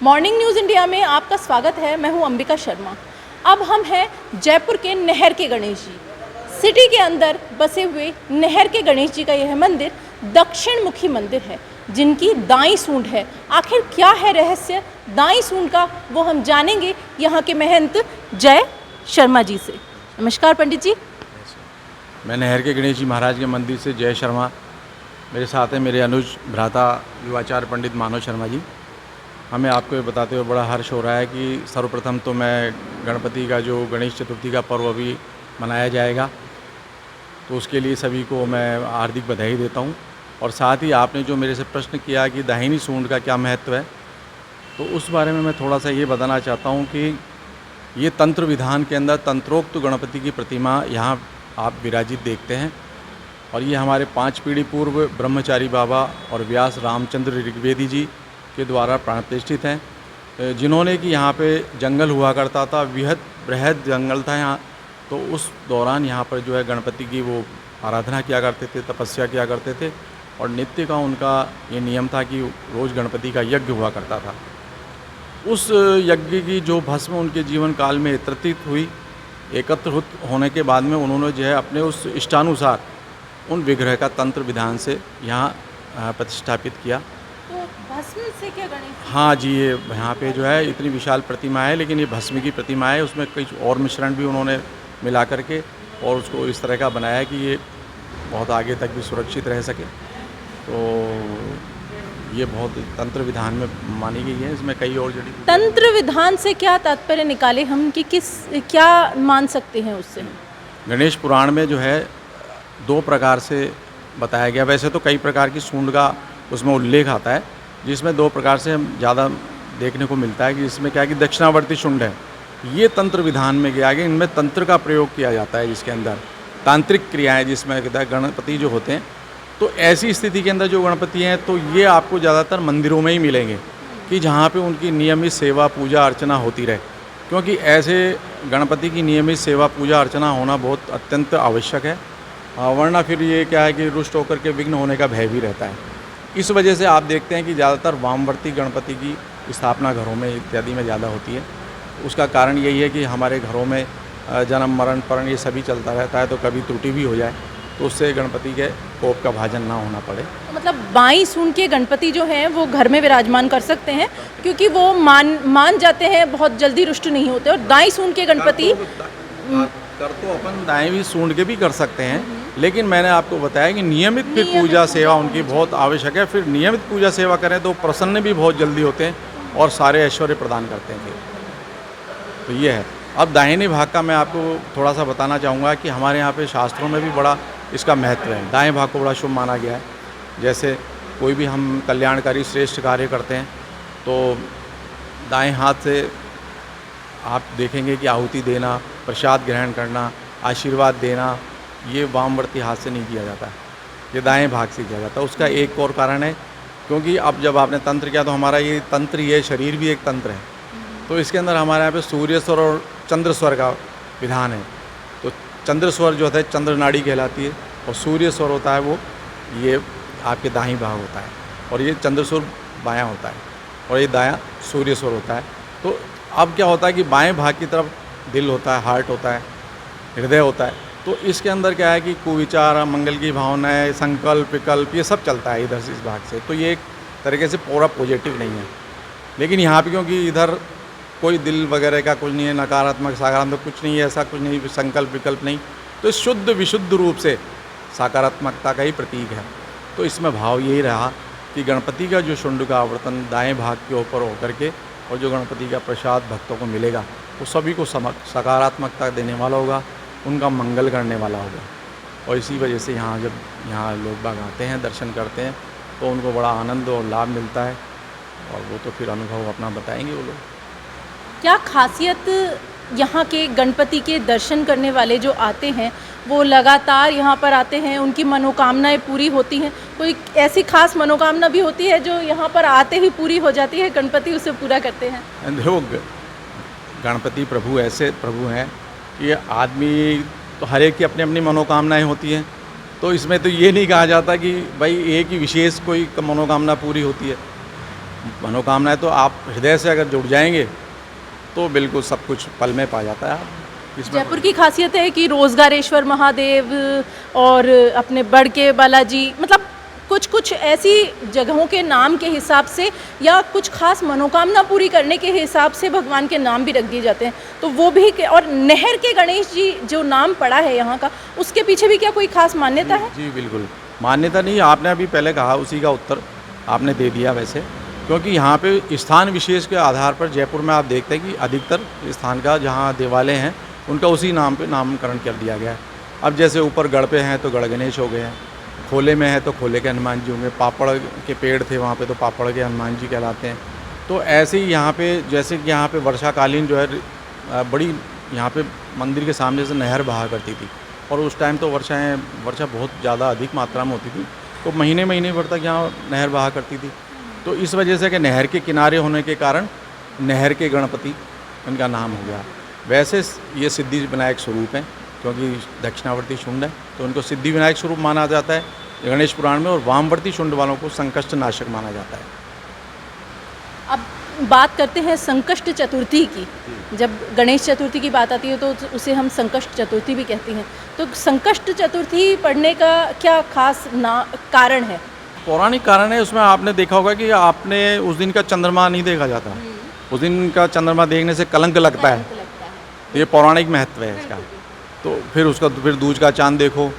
Morning news India में आपका स्वागत है। मैं हूं अंबिका शर्मा। अब हम हैं जयपुर के नहर के गणेश जी। सिटी के अंदर बसे हुए नहर के गणेश जी का यह मंदिर दक्षिण मुखी मंदिर है, जिनकी दाईं सूंड है। आखिर क्या है रहस्य दाईं सूंड का, वो हम जानेंगे यहाँ के महंत जय शर्मा जी से। नमस्कार पंडित जी। मैं नहर के गणेश जी महाराज के मंदिर से जय शर्मा। मेरे साथ हैं मेरे अनुज भ्राता युवाचार्य पंडित मानव शर्मा जी। हमें आपको ये बताते हुए बड़ा हर्ष हो रहा है कि सर्वप्रथम तो मैं गणपति का जो गणेश चतुर्थी का पर्व अभी मनाया जाएगा, तो उसके लिए सभी को मैं हार्दिक बधाई देता हूँ। और साथ ही आपने जो मेरे से प्रश्न किया कि दाहिनी सूंड का क्या महत्व है, तो उस बारे में मैं थोड़ा सा ये बताना चाहता हूँ कि ये तंत्र विधान के अंदर तंत्रोक्त गणपति की प्रतिमा यहाँ आप विराजित देखते हैं। और ये हमारे 5 पीढ़ी पूर्व ब्रह्मचारी बाबा और व्यास रामचंद्र ऋग्वेदी जी के द्वारा प्राण प्रतिष्ठित हैं, जिन्होंने कि यहाँ पे जंगल हुआ करता था, बृहद जंगल था यहाँ। तो उस दौरान यहाँ पर जो है गणपति की वो आराधना किया करते थे, तपस्या किया करते थे। और नित्य का उनका ये नियम था कि रोज़ गणपति का यज्ञ हुआ करता था। उस यज्ञ की जो भस्म उनके जीवन काल में एकत्र होने के बाद में उन्होंने जो है अपने उस इष्टानुसार उन विग्रह का तंत्र विधान से यहाँ प्रतिष्ठापित किया। तो भस्म से क्या गणेश? हाँ जी, ये यहाँ पे जो है इतनी विशाल प्रतिमा है, लेकिन ये भस्म की प्रतिमा है। उसमें कई और मिश्रण भी उन्होंने मिला करके और उसको इस तरह का बनाया है कि ये बहुत आगे तक भी सुरक्षित रह सके। तो ये बहुत तंत्र विधान में मानी गई है। इसमें कई और जड़ी तंत्र विधान से क्या तात्पर्य निकाले हम कि क्या मान सकते हैं उससे? गणेश पुराण में जो है 2 प्रकार से बताया गया। वैसे तो कई प्रकार की सूंड का उसमें उल्लेख आता है, जिसमें 2 प्रकार से हम ज़्यादा देखने को मिलता है कि इसमें क्या है कि दक्षिणावर्ती शुंड है, ये तंत्र विधान में गया कि इनमें तंत्र का प्रयोग किया जाता है, जिसके अंदर तांत्रिक क्रियाएं, जिसमें कहता है गणपति जो होते हैं। तो ऐसी स्थिति के अंदर जो गणपति हैं, तो ये आपको ज़्यादातर मंदिरों में ही मिलेंगे कि जहाँ पे उनकी नियमित सेवा पूजा अर्चना होती रहे, क्योंकि ऐसे गणपति की नियमित सेवा पूजा अर्चना होना बहुत अत्यंत आवश्यक है। वरना फिर ये क्या है कि रुष्ट होकर के विघ्न होने का भय भी रहता है। इस वजह से आप देखते हैं कि ज़्यादातर वामवर्ती गणपति की स्थापना घरों में इत्यादि में ज़्यादा होती है। उसका कारण यही है कि हमारे घरों में जन्म मरण परण ये सभी चलता रहता है, तो कभी त्रुटि भी हो जाए तो उससे गणपति के कोप का भाजन ना होना पड़े। मतलब बाईं सूंड के गणपति जो हैं वो घर में विराजमान कर सकते हैं, क्योंकि वो मान जाते हैं, बहुत जल्दी रुष्ट नहीं होते। और दाईं सूंड के गणपति कर तो अपन दाएं भी सूंड के भी कर सकते हैं, लेकिन मैंने आपको बताया कि नियमित फिर पूजा सेवा उनकी बहुत आवश्यक है। फिर नियमित पूजा सेवा करें तो प्रसन्न भी बहुत जल्दी होते हैं और सारे ऐश्वर्य प्रदान करते हैं। तो ये है। अब दाहिने भाग का मैं आपको थोड़ा सा बताना चाहूँगा कि हमारे यहाँ पे शास्त्रों में भी बड़ा इसका महत्व है। दाएं भाग को बड़ा शुभ माना गया है। जैसे कोई भी हम कल्याणकारी श्रेष्ठ कार्य करते हैं तो दाएं हाथ से आप देखेंगे कि आहुति देना, प्रसाद ग्रहण करना, आशीर्वाद देना, ये वामवर्ती हाथ से नहीं किया जाता है, ये दाएं भाग से किया जाता है। उसका एक और कारण है, क्योंकि अब जब आपने तंत्र किया तो हमारा ये तंत्र, ये शरीर भी एक तंत्र है। तो इसके अंदर हमारे यहाँ पे सूर्य स्वर और चंद्र स्वर का विधान है। तो चंद्र स्वर जो होता है चंद्र नाड़ी कहलाती है, और सूर्य स्वर होता है वो ये आपके दाहिनी भाग होता है, और ये चंद्र स्वर बायाँ होता है, और ये दायाँ सूर्य स्वर होता है। तो अब क्या होता है कि बाएं भाग की तरफ दिल होता है, हार्ट होता है, हृदय होता है। तो इसके अंदर क्या है कि कुविचार, मंगल की भावनाएं, संकल्प विकल्प, ये सब चलता है इधर से, इस भाग से। तो ये एक तरीके से पूरा पॉजिटिव नहीं है। लेकिन यहाँ पे क्योंकि इधर कोई दिल वगैरह का कुछ नहीं है, नकारात्मक सकारात्मक कुछ नहीं है, ऐसा कुछ नहीं, संकल्प विकल्प नहीं, तो शुद्ध विशुद्ध रूप से सकारात्मकता का ही प्रतीक है। तो इसमें भाव यही रहा कि गणपति का जो शुंड का आवर्तन दाएँ भाग के ऊपर होकर के, और जो गणपति का प्रसाद भक्तों को मिलेगा वो सभी को सकारात्मकता देने वाला होगा, उनका मंगल करने वाला होगा। और इसी वजह से जब यहाँ लोग बाग आते हैं, दर्शन करते हैं, तो उनको बड़ा आनंद और लाभ मिलता है। और वो तो फिर अनुभव अपना बताएंगे वो लोग। क्या खासियत यहाँ के गणपति के दर्शन करने वाले जो आते हैं वो लगातार यहाँ पर आते हैं, उनकी मनोकामनाएं पूरी होती हैं? कोई ऐसी खास मनोकामना भी होती है जो यहाँ पर आते ही पूरी हो जाती है, गणपति उसे पूरा करते हैं? देखो, गणपति प्रभु ऐसे प्रभु हैं कि आदमी तो हर एक की अपनी अपनी मनोकामनाएं होती हैं। तो इसमें तो ये नहीं कहा जाता कि भाई एक ही विशेष कोई मनोकामना पूरी होती है। मनोकामनाएं तो आप हृदय से अगर जुड़ जाएंगे तो बिल्कुल सब कुछ पल में पा जाता है आप इसमें। जयपुर की खासियत है कि रोजगारेश्वर महादेव और अपने बड़के बालाजी, मतलब कुछ कुछ ऐसी जगहों के नाम के हिसाब से या कुछ खास मनोकामना पूरी करने के हिसाब से भगवान के नाम भी रख दिए जाते हैं। तो वो भी और नहर के गणेश जी जो नाम पड़ा है यहाँ का, उसके पीछे भी क्या कोई खास मान्यता है? जी बिल्कुल, मान्यता नहीं, आपने अभी पहले कहा उसी का उत्तर आपने दे दिया वैसे, क्योंकि यहाँ पे स्थान विशेष के आधार पर जयपुर में आप देखते हैं कि अधिकतर स्थान का जहाँ देवालय हैं उनका उसी नाम पे नामकरण कर दिया गया है। अब जैसे ऊपर गढ़ पे हैं तो गढ़ गणेश हो गए हैं, खोले में है तो खोले के हनुमान जी होंगे, पापड़ के पेड़ थे वहाँ पे तो पापड़ के हनुमान जी कहलाते हैं। तो ऐसे ही यहाँ पे जैसे कि यहाँ पे वर्षाकालीन जो है बड़ी यहाँ पे मंदिर के सामने से नहर बहा करती थी और उस टाइम तो वर्षा बहुत ज़्यादा अधिक मात्रा में होती थी, तो महीने महीने भर तक यहाँ नहर बहा करती थी। तो इस वजह से कि नहर के किनारे होने के कारण नहर के गणपति इनका नाम हो गया। वैसे ये सिद्धि विनायक स्वरूप हैं, क्योंकि दक्षिणावर्ती शुंड है तो उनको सिद्धि विनायक स्वरूप माना जाता है गणेश पुराण में, और वामवर्ती शुंड वालों को संकष्ट नाशक माना जाता है। अब बात करते हैं संकष्ट चतुर्थी की। जब गणेश चतुर्थी की बात आती है तो उसे हम संकष्ट चतुर्थी भी कहते हैं। तो संकष्ट चतुर्थी पढ़ने का क्या खास कारण है? पौराणिक कारण है, उसमें आपने देखा होगा कि आपने उस दिन का चंद्रमा नहीं देखा जाता, उस दिन का चंद्रमा देखने से कलंक लगता है, ये पौराणिक महत्व है इसका। तो फिर दूज का चांद देखो,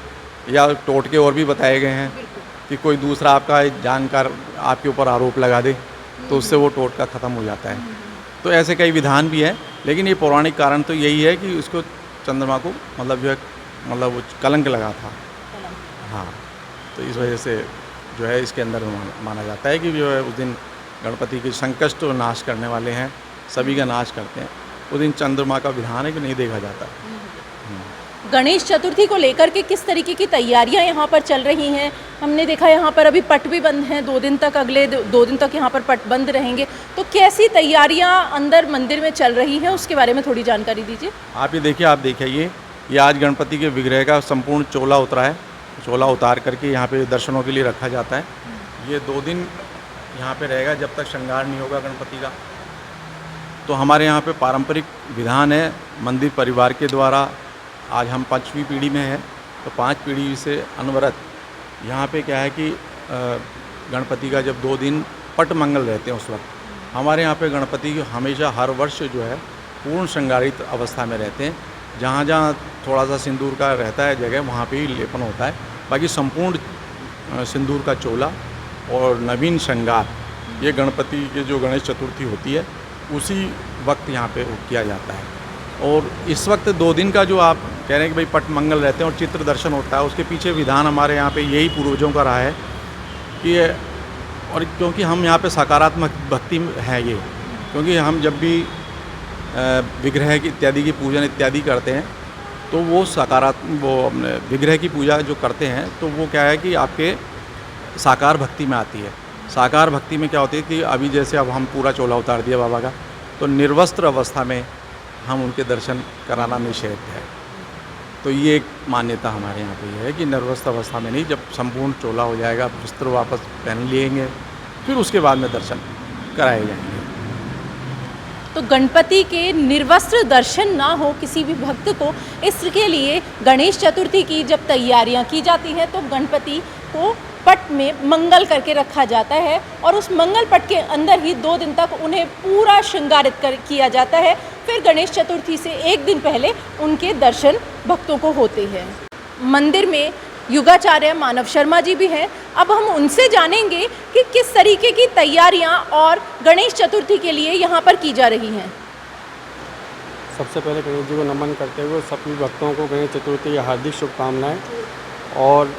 या टोटके और भी बताए गए हैं कि कोई दूसरा आपका जानकार आपके ऊपर आरोप लगा दे तो उससे वो टोटका ख़त्म हो जाता है। तो ऐसे कई विधान भी हैं, लेकिन ये पौराणिक कारण तो यही है कि उसको चंद्रमा को मतलब जो है मतलब वो कलंक लगा था। हाँ, तो इस वजह से जो है इसके अंदर माना जाता है कि जो है उस दिन गणपति के संकष्ट और नाश करने वाले हैं, सभी का नाश करते हैं। उस दिन चंद्रमा का विधान है कि नहीं देखा जाता। गणेश चतुर्थी को लेकर के किस तरीके की तैयारियां यहाँ पर चल रही हैं? हमने देखा यहाँ पर अभी पट भी बंद हैं, 2 दिन तक, अगले 2 दिन तक यहाँ पर पट बंद रहेंगे। तो कैसी तैयारियां अंदर मंदिर में चल रही हैं, उसके बारे में थोड़ी जानकारी दीजिए। आप देखिए ये आज गणपति के विग्रह का संपूर्ण चोला उतरा है। चोला उतार करके यहाँ पे दर्शनों के लिए रखा जाता है। ये 2 दिन यहाँ पे रहेगा जब तक श्रृंगार नहीं होगा गणपति का। तो हमारे यहाँ पे पारंपरिक विधान है मंदिर परिवार के द्वारा। आज हम 5वीं पीढ़ी में हैं, तो 5 पीढ़ी से अनवरत यहाँ पे क्या है कि गणपति का जब 2 दिन पट मंगल रहते हैं उस वक्त हमारे यहाँ पे गणपति हमेशा हर वर्ष जो है पूर्ण श्रृंगारित अवस्था में रहते हैं। जहाँ जहाँ थोड़ा सा सिंदूर का रहता है जगह वहाँ पे ही लेपन होता है, बाकी संपूर्ण सिंदूर का चोला और नवीन श्रृंगार ये गणपति के जो गणेश चतुर्थी होती है उसी वक्त यहाँ पे किया जाता है। और इस वक्त 2 दिन का जो आप कह रहे हैं कि भाई पट मंगल रहते हैं और चित्र दर्शन होता है, उसके पीछे विधान हमारे यहाँ पे यही पूर्वजों का रहा है कि और क्योंकि हम यहाँ पे सकारात्मक भक्ति है ये, क्योंकि हम जब भी विग्रह की इत्यादि की पूजन इत्यादि करते हैं तो वो सकारात्मक विग्रह की पूजा जो करते हैं तो वो क्या है कि आपके साकार भक्ति में आती है। साकार भक्ति में क्या होती है कि अभी जैसे अब हम पूरा चोला उतार दिया बाबा का, तो निर्वस्त्र अवस्था में हम उनके दर्शन कराना निषेध है। तो ये एक मान्यता हमारे यहाँ पे है कि निर्वस्त्र अवस्था में नहीं, जब संपूर्ण चोला हो जाएगा, वस्त्र वापस पहन लेंगे, फिर उसके बाद में दर्शन कराए जाएंगे। तो गणपति के निर्वस्त्र दर्शन ना हो किसी भी भक्त को, इसके लिए गणेश चतुर्थी की जब तैयारियां की जाती हैं तो गणपति को पट में मंगल करके रखा जाता है और उस मंगल पट के अंदर ही 2 दिन तक उन्हें पूरा श्रृंगारित किया जाता है। फिर गणेश चतुर्थी से 1 दिन पहले उनके दर्शन भक्तों को होते हैं। मंदिर में युगाचार्य मानव शर्मा जी भी हैं। अब हम उनसे जानेंगे कि किस तरीके की तैयारियां और गणेश चतुर्थी के लिए यहाँ पर की जा रही हैं। सबसे पहले गणेश जी को नमन करते हुए सभी भक्तों को गणेश चतुर्थी की हार्दिक शुभकामनाएं। और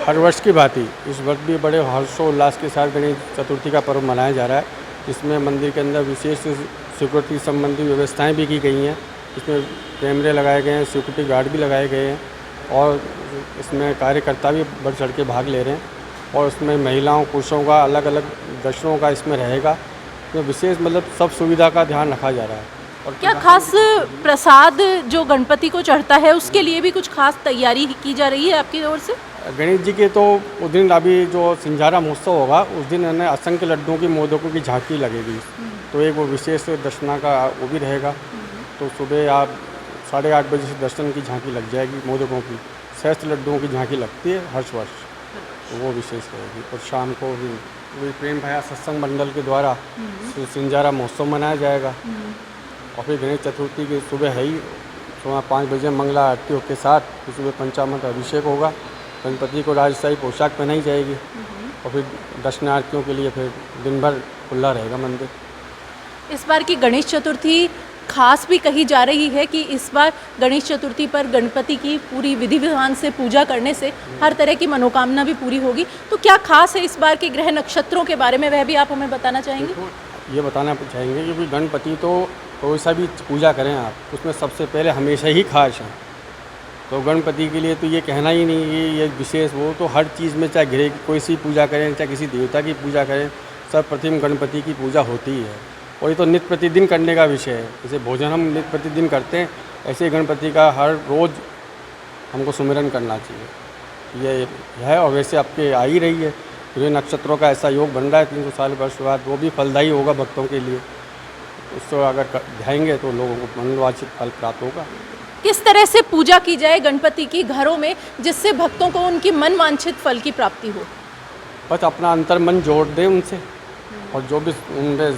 हर वर्ष की भांति इस वर्ष भी बड़े हर्षोल्लास के साथ गणेश चतुर्थी का पर्व मनाया जा रहा है। इसमें मंदिर के अंदर विशेष सिक्योरिटी संबंधी व्यवस्थाएं भी की गई हैं। इसमें कैमरे लगाए गए हैं, सिक्योरिटी गार्ड भी लगाए गए हैं और इसमें कार्यकर्ता भी बढ़ चढ़ के भाग ले रहे हैं। और उसमें महिलाओं पुरुषों का अलग अलग दर्शनों का इसमें रहेगा। इसमें विशेष मतलब सब सुविधा का ध्यान रखा जा रहा है। और क्या खास प्रसाद जो गणपति को चढ़ता है उसके लिए भी कुछ खास तैयारी की जा रही है आपकी ओर से? गणेश जी के तो उस दिन अभी जो सिंजारा महोत्सव होगा उस दिन है असंख्य लड्डुओं की मोदकों की झांकी लगेगी। तो एक वो विशेष दर्शना का वो भी रहेगा। तो सुबह आप 8:30 बजे से दर्शन की झांकी लग जाएगी मोदकों की। सहस्त्र लड्डुओं की झांकी लगती है हर वर्ष, तो वो विशेष रहेगी। और शाम को भी प्रेम भाया सत्संग मंडल के द्वारा सिंजारा महोत्सव मनाया जाएगा। और फिर गणेश चतुर्थी की सुबह है ही सुबह 5 बजे मंगला आरती के साथ फिर सुबह पंचामृत अभिषेक होगा। गणपति को राजशाही पोशाक पहनाई जाएगी और फिर दर्शनार्थियों के लिए फिर दिन भर खुला रहेगा मंदिर। इस बार की गणेश चतुर्थी खास भी कही जा रही है कि इस बार गणेश चतुर्थी पर गणपति की पूरी विधि विधान से पूजा करने से हर तरह की मनोकामना भी पूरी होगी। तो क्या खास है इस बार के ग्रह नक्षत्रों के बारे में, वह भी आप हमें बताना चाहेंगे? ये बताना चाहेंगे क्योंकि गणपति तो कोई सा भी पूजा करें आप, उसमें सबसे पहले हमेशा ही खास है। तो गणपति के लिए तो ये कहना ही नहीं कि ये विशेष, वो तो हर चीज़ में, चाहे गृह की कोई सी पूजा करें, चाहे किसी देवता की पूजा करें, सर्वप्रथम गणपति की पूजा होती ही है। और ये तो नित्य प्रतिदिन करने का विषय है। जैसे भोजन हम नित्य प्रतिदिन करते हैं, ऐसे गणपति का हर रोज़ हमको सुमिरन करना चाहिए। ये है और वैसे आपके आ ही रही है। ग्रह नक्षत्रों का ऐसा योग बन रहा है 300 साल वर्ष बाद, वो भी फलदायी होगा भक्तों के लिए। उसको अगर ध्याएंगे तो लोगों को मनोवांछित फल प्राप्त होगा। किस तरह से पूजा की जाए गणपति की घरों में जिससे भक्तों को उनकी मन वांछित फल की प्राप्ति हो? बस अपना अंतर मन जोड़ दें उनसे और जो भी उनके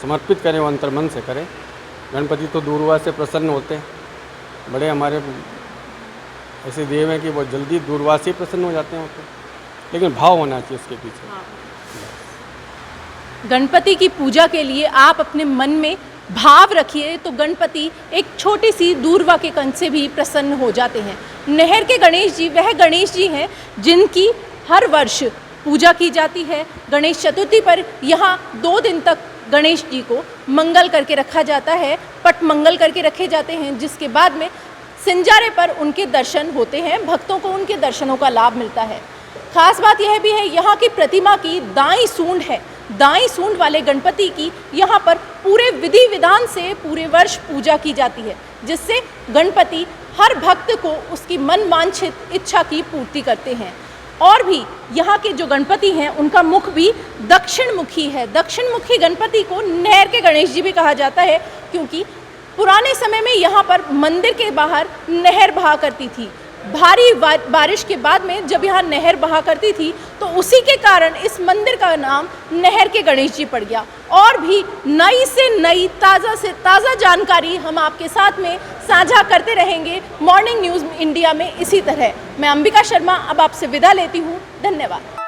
समर्पित करें वो अंतर मन से करें। गणपति तो दूरवास से प्रसन्न होते हैं। बड़े हमारे ऐसे देव हैं कि वो जल्दी दूरवास से प्रसन्न हो जाते हैं। लेकिन भाव होना चाहिए उसके पीछे। गणपति की पूजा के लिए आप अपने मन में भाव रखिए तो गणपति एक छोटी सी दूरवा के कण से भी प्रसन्न हो जाते हैं। नहर के गणेश जी वह गणेश जी हैं जिनकी हर वर्ष पूजा की जाती है। गणेश चतुर्थी पर यहाँ 2 दिन तक गणेश जी को मंगल करके रखा जाता है, पट मंगल करके रखे जाते हैं, जिसके बाद में सिंजारे पर उनके दर्शन होते हैं। भक्तों को उनके दर्शनों का लाभ मिलता है। खास बात यह भी है यहाँ की प्रतिमा की दाईं सूंड है। दाईं सूंड वाले गणपति की यहाँ पर पूरे विधि विधान से पूरे वर्ष पूजा की जाती है, जिससे गणपति हर भक्त को उसकी मन वांछित इच्छा की पूर्ति करते हैं। और भी यहाँ के जो गणपति हैं उनका मुख भी दक्षिण मुखी है। दक्षिण मुखी गणपति को नहर के गणेश जी भी कहा जाता है, क्योंकि पुराने समय में यहाँ पर मंदिर के बाहर नहर बहा करती थी। भारी बारिश के बाद में जब यहाँ नहर बहा करती थी तो उसी के कारण इस मंदिर का नाम नहर के गणेश जी पड़ गया। और भी नई से नई, ताज़ा से ताज़ा जानकारी हम आपके साथ में साझा करते रहेंगे मॉर्निंग न्यूज़ इंडिया में इसी तरह। मैं अंबिका शर्मा अब आपसे विदा लेती हूँ। धन्यवाद।